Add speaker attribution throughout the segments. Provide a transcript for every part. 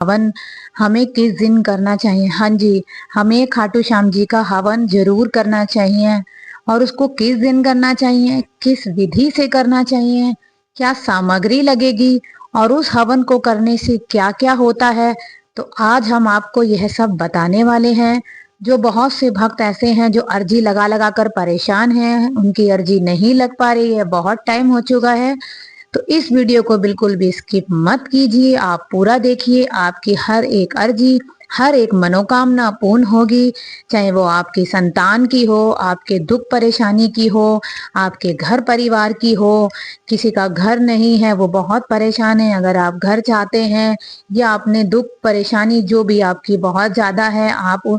Speaker 1: हवन हमें किस दिन करना चाहिए? हाँ जी, हमें खाटू श्याम जी का हवन जरूर करना चाहिए। और उसको किस दिन करना चाहिए, किस विधि से करना चाहिए, क्या सामग्री लगेगी और उस हवन को करने से क्या क्या होता है, तो आज हम आपको यह सब बताने वाले हैं। जो बहुत से भक्त ऐसे हैं जो अर्जी लगा लगा कर परेशान हैं, उनकी अर्जी नहीं लग पा रही है, बहुत टाइम हो चुका है। तो इस वीडियो को बिल्कुल भी स्किप मत कीजिए, आप पूरा देखिए। आपकी हर एक अर्जी, हर एक मनोकामना पूर्ण होगी। चाहे वो आपकी संतान की हो, आपके दुख परेशानी की हो, आपके घर परिवार की हो। किसी का घर नहीं है, वो बहुत परेशान है, अगर आप घर चाहते हैं या अपने दुख परेशानी जो भी आपकी बहुत ज्यादा है, आप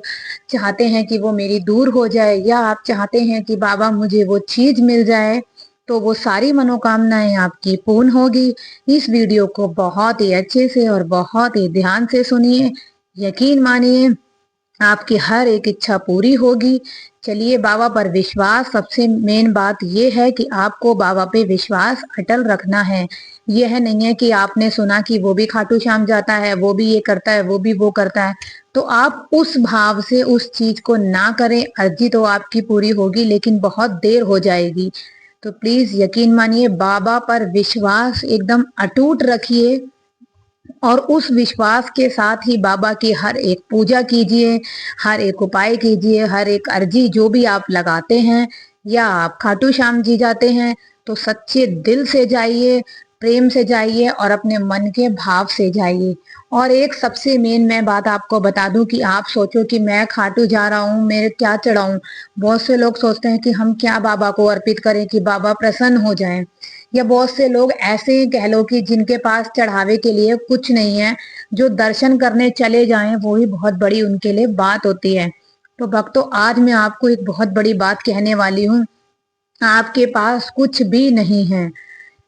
Speaker 1: चाहते हैं कि वो मेरी दूर हो जाए, या आप चाहते हैं कि बाबा मुझे वो चीज मिल जाए, तो वो सारी मनोकामनाएं आपकी पूर्ण होगी। इस वीडियो को बहुत ही अच्छे से और बहुत ही ध्यान से सुनिए, यकीन मानिए आपकी हर एक इच्छा पूरी होगी। चलिए, बाबा पर विश्वास, सबसे मेन बात यह है कि आपको बाबा पे विश्वास अटल रखना है। यह नहीं है कि आपने सुना कि वो भी खाटू श्याम जाता है, वो भी ये करता है, वो भी वो करता है, तो आप उस भाव से उस चीज को ना करें। अर्जी तो आपकी पूरी होगी लेकिन बहुत देर हो जाएगी। तो प्लीज यकीन मानिए, बाबा पर विश्वास एकदम अटूट रखिए और उस विश्वास के साथ ही बाबा की हर एक पूजा कीजिए, हर एक उपाय कीजिए, हर एक अर्जी जो भी आप लगाते हैं या आप खाटू श्याम जी जाते हैं, तो सच्चे दिल से जाइए, प्रेम से जाइए और अपने मन के भाव से जाइए। और एक सबसे मेन मैं बात आपको बता दूं कि आप सोचो कि मैं खाटू जा रहा हूँ, मेरे क्या चढ़ाऊं। बहुत से लोग सोचते हैं कि हम क्या बाबा को अर्पित करें कि बाबा प्रसन्न हो जाएं। या बहुत से लोग ऐसे ही कह लो कि जिनके पास चढ़ावे के लिए कुछ नहीं है, जो दर्शन करने चले जाएं वो ही बहुत बड़ी उनके लिए बात होती है। तो भक्तों, आज मैं आपको एक बहुत बड़ी बात कहने वाली हूँ। आपके पास कुछ भी नहीं है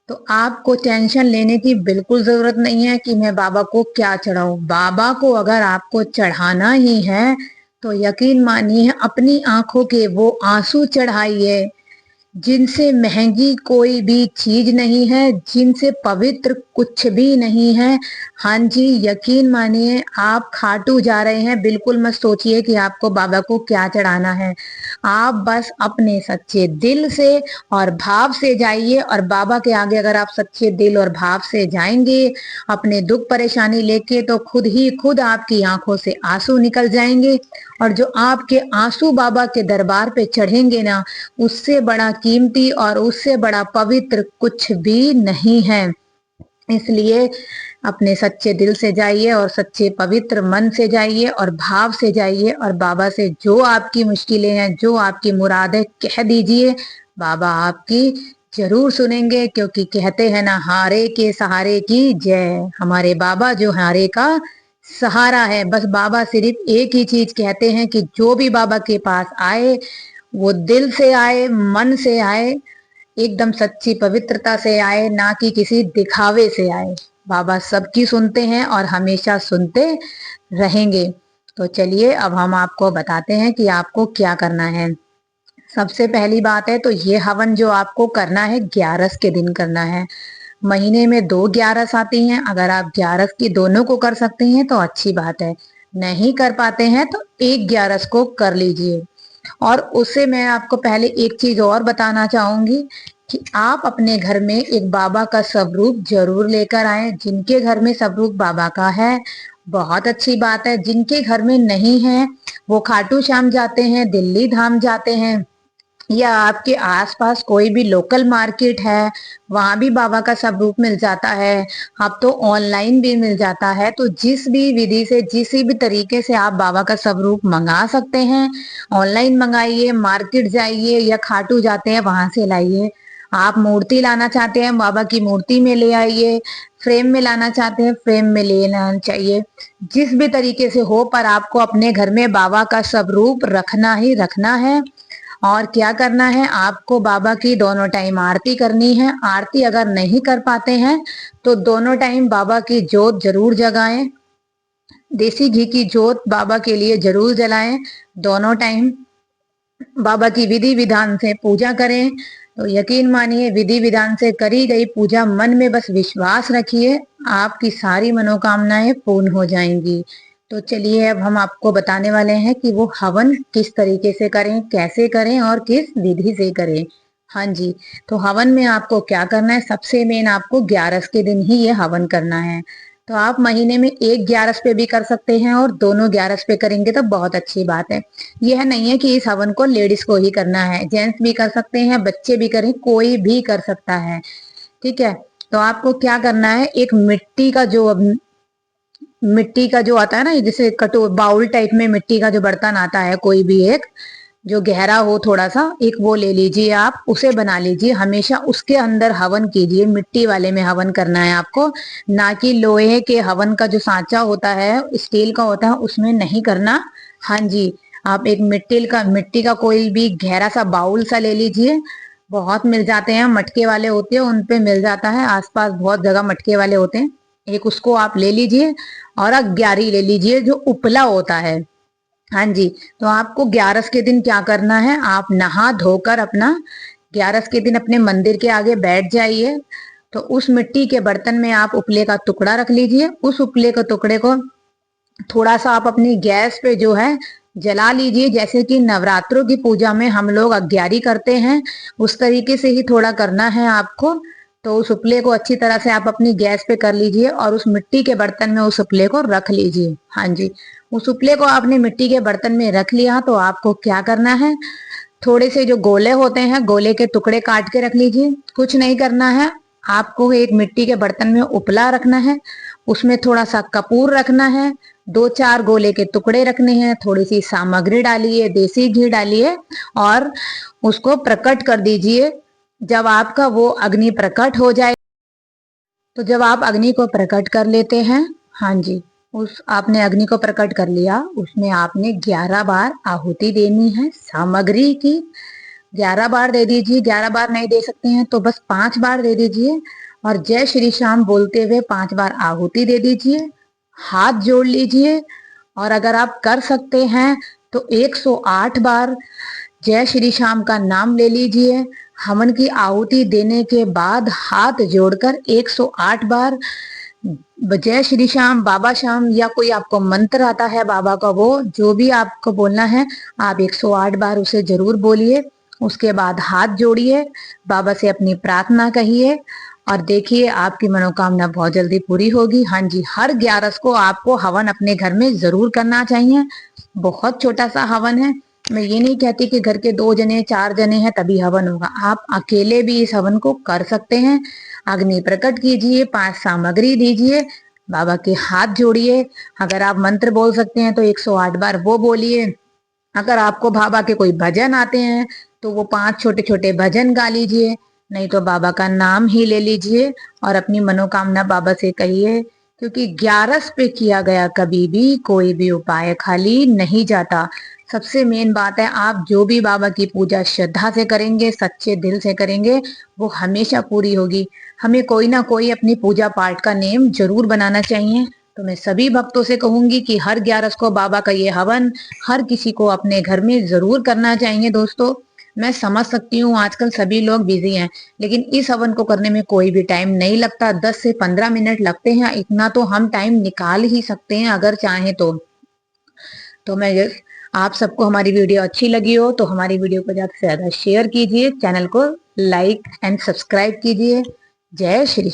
Speaker 1: तो आपको टेंशन लेने की बिल्कुल जरूरत नहीं है कि मैं बाबा को क्या चढ़ाऊं। बाबा को अगर आपको चढ़ाना ही है तो यकीन मानिए अपनी आंखों के वो आंसू चढ़ाइए, जिनसे महंगी कोई भी चीज नहीं है, जिनसे पवित्र कुछ भी नहीं है। हाँ जी, यकीन मानिए आप खाटू जा रहे हैं, बिल्कुल मत सोचिए कि आपको बाबा को क्या चढ़ाना है। आप बस अपने सच्चे दिल से और भाव से जाइए, और बाबा के आगे अगर आप सच्चे दिल और भाव से जाएंगे अपने दुख परेशानी लेके, तो खुद ही खुद आपकी आंखों से आंसू निकल जाएंगे। और जो आपके आंसू बाबा के दरबार पे चढ़ेंगे ना, उससे बड़ा कीमती और उससे बड़ा पवित्र कुछ भी नहीं है। इसलिए अपने सच्चे दिल से जाइए और सच्चे पवित्र मन से जाइए और भाव से जाइए, और बाबा से जो आपकी मुश्किलें हैं, जो आपकी मुराद है, कह दीजिए। बाबा आपकी जरूर सुनेंगे, क्योंकि कहते हैं ना, हारे के सहारे की जय। हमारे बाबा जो हारे का सहारा है। बस बाबा सिर्फ एक ही चीज कहते हैं कि जो भी बाबा के पास आए वो दिल से आए, मन से आए, एकदम सच्ची पवित्रता से आए, ना कि किसी दिखावे से आए। बाबा सबकी सुनते हैं और हमेशा सुनते रहेंगे। तो चलिए, अब हम आपको बताते हैं कि आपको क्या करना है। सबसे पहली बात है तो ये हवन जो आपको करना है 11 के दिन करना है। महीने में 2 11 आती हैं, अगर आप 11 की दोनों को कर सकते हैं तो अच्छी बात है, नहीं कर पाते हैं तो एक 11 को कर लीजिए। और उससे मैं आपको पहले एक चीज और बताना चाहूंगी कि आप अपने घर में एक बाबा का स्वरूप जरूर लेकर आए। जिनके घर में स्वरूप बाबा का है बहुत अच्छी बात है, जिनके घर में नहीं है वो खाटू श्याम जाते हैं, दिल्ली धाम जाते हैं, या आपके आसपास कोई भी लोकल मार्केट है वहां भी बाबा का स्वरूप मिल जाता है। अब तो ऑनलाइन भी मिल जाता है, तो जिस भी विधि से, जिस भी तरीके से आप बाबा का स्वरूप मंगा सकते हैं, ऑनलाइन मंगाइए, मार्केट जाइए या खाटू जाते हैं वहां से लाइए। आप मूर्ति लाना चाहते हैं बाबा की मूर्ति में ले आइए, फ्रेम में लाना चाहते हैं फ्रेम में लेना चाहिए, जिस भी तरीके से हो, पर आपको अपने घर में बाबा का स्वरूप रखना ही रखना है। और क्या करना है, आपको बाबा की दोनों टाइम आरती करनी है। आरती अगर नहीं कर पाते हैं तो दोनों टाइम बाबा की जोत जरूर जगाएं, देसी घी की जोत बाबा के लिए जरूर जलाएं। दोनों टाइम बाबा की विधि विधान से पूजा करें। तो यकीन मानिए, विधि विधान से करी गई पूजा, मन में बस विश्वास रखिए, आपकी सारी मनोकामनाएं पूर्ण हो जाएंगी। तो चलिए अब हम आपको बताने वाले हैं कि वो हवन किस तरीके से करें, कैसे करें और किस विधि से करें। हाँ जी, तो हवन में आपको क्या करना है, सबसे मेन आपको 11 के दिन ही ये हवन करना है। तो आप महीने में एक 11 पे भी कर सकते हैं और दोनों 11 पे करेंगे तो बहुत अच्छी बात है। यह नहीं है कि इस हवन को लेडीज को ही करना है, जेंट्स भी कर सकते हैं, बच्चे भी करें, कोई भी कर सकता है। ठीक है, तो आपको क्या करना है, एक मिट्टी का जो आता है ना, जैसे कटो बाउल टाइप में मिट्टी का जो बर्तन आता है, कोई भी एक जो गहरा हो थोड़ा सा, एक वो ले लीजिए, आप उसे बना लीजिए। हमेशा उसके अंदर हवन कीजिए, मिट्टी वाले में हवन करना है आपको, ना कि लोहे के हवन का जो सांचा होता है, स्टील का होता है, उसमें नहीं करना। हाँ जी, आप एक मिट्टी का कोई भी गहरा सा बाउल सा ले लीजिए। बहुत मिल जाते हैं, मटके वाले होते हैं, उन पे मिल जाता है, आसपास बहुत जगह मटके वाले होते हैं। एक उसको आप ले लीजिए और 11 ले लीजिए जो उपला होता है। हाँ जी, तो आपको 11 के दिन क्या करना है, आप नहा धोकर अपना 11 के दिन अपने मंदिर के आगे बैठ जाइए। तो उस मिट्टी के बर्तन में आप उपले का टुकड़ा रख लीजिए। उस उपले के टुकड़े को थोड़ा सा आप अपनी गैस पे जो है जला लीजिए, जैसे कि नवरात्रों की पूजा में हम लोग 11 करते हैं, उस तरीके से ही थोड़ा करना है आपको। तो उस उपले को अच्छी तरह से आप अपनी गैस पे कर लीजिए और उस मिट्टी के बर्तन में उस उपले को रख लीजिए। हाँ जी, उस उपले को आपने मिट्टी के बर्तन में रख लिया, तो आपको क्या करना है, थोड़े से जो गोले होते हैं, गोले के टुकड़े काट के रख लीजिए। कुछ नहीं करना है, आपको एक मिट्टी के बर्तन में उपला रखना है, उसमें थोड़ा सा कपूर रखना है, 2-4 गोले के टुकड़े रखने हैं, थोड़ी सी सामग्री डालिए, देसी घी डालिए और उसको प्रकट कर दीजिए। जब आपका वो अग्नि प्रकट हो जाए, तो जब आप अग्नि को प्रकट कर लेते हैं, हाँ जी, उस आपने अग्नि को प्रकट कर लिया, उसमें आपने 11 बार आहुति देनी है सामग्री की। 11 बार दे दीजिए, 11 बार नहीं दे सकते हैं तो बस 5 बार दे दीजिए और जय श्री श्याम बोलते हुए 5 बार आहुति दे दीजिए। हाथ जोड़ लीजिए और अगर आप कर सकते हैं तो 108 बार जय श्री श्याम का नाम ले लीजिए। हवन की आहुति देने के बाद हाथ जोड़कर 108 बार जय श्री श्याम, बाबा श्याम या कोई आपको मंत्र आता है बाबा का, वो जो भी आपको बोलना है, आप 108 बार उसे जरूर बोलिए। उसके बाद हाथ जोड़िए, बाबा से अपनी प्रार्थना कहिए और देखिए आपकी मनोकामना बहुत जल्दी पूरी होगी। हाँ जी, हर 11 को आपको हवन अपने घर में जरूर करना चाहिए। बहुत छोटा सा हवन है, मैं ये नहीं कहती कि घर के 2 जने 4 जने हैं तभी हवन होगा, आप अकेले भी इस हवन को कर सकते हैं। अग्नि प्रकट कीजिए, 5 सामग्री दीजिए, बाबा के हाथ जोड़िए। अगर आप मंत्र बोल सकते हैं तो 108 बार वो बोलिए। अगर आपको बाबा के कोई भजन आते हैं तो वो 5 छोटे छोटे भजन गा लीजिए, नहीं तो बाबा का नाम ही ले लीजिए और अपनी मनोकामना बाबा से कहिए, क्योंकि 11 पे किया गया कभी भी कोई भी उपाय खाली नहीं जाता। सबसे मेन बात है, आप जो भी बाबा की पूजा श्रद्धा से करेंगे, सच्चे दिल से करेंगे, वो हमेशा पूरी होगी। हमें कोई ना कोई अपनी पूजा पाठ का नेम जरूर बनाना चाहिए। तो मैं सभी भक्तों से कहूंगी कि हर 11 को बाबा का ये हवन हर किसी को अपने घर में जरूर करना चाहिए। दोस्तों, मैं समझ सकती हूँ आजकल सभी लोग बिजी हैं, लेकिन इस हवन को करने में कोई भी टाइम नहीं लगता, 10 से 15 मिनट लगते हैं, इतना तो हम टाइम निकाल ही सकते हैं अगर चाहें तो मैं आप सबको हमारी वीडियो अच्छी लगी हो तो हमारी वीडियो को ज्यादा से ज्यादा शेयर कीजिए, चैनल को लाइक एंड सब्सक्राइब कीजिए। जय श्री